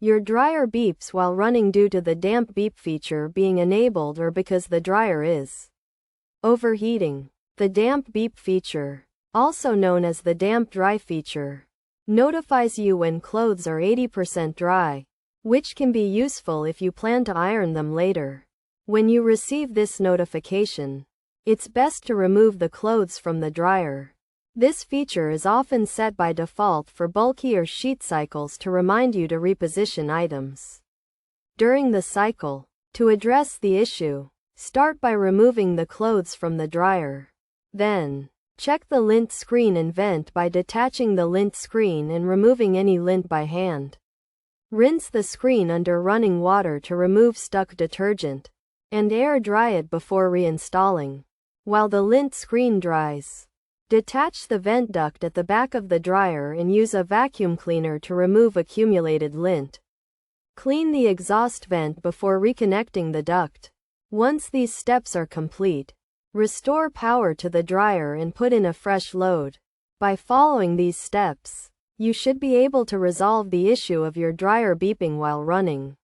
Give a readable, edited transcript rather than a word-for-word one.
Your dryer beeps while running due to the damp beep feature being enabled or because the dryer is overheating. The damp beep feature, also known as the damp dry feature, notifies you when clothes are 80% dry, which can be useful if you plan to iron them later. When you receive this notification, it's best to remove the clothes from the dryer. This feature is often set by default for bulkier sheet cycles to remind you to reposition items during the cycle. To address the issue, start by removing the clothes from the dryer. Then, check the lint screen and vent by detaching the lint screen and removing any lint by hand. Rinse the screen under running water to remove stuck detergent, and air dry it before reinstalling. While the lint screen dries, detach the vent duct at the back of the dryer and use a vacuum cleaner to remove accumulated lint. Clean the exhaust vent before reconnecting the duct. Once these steps are complete, restore power to the dryer and put in a fresh load. By following these steps, you should be able to resolve the issue of your dryer beeping while running.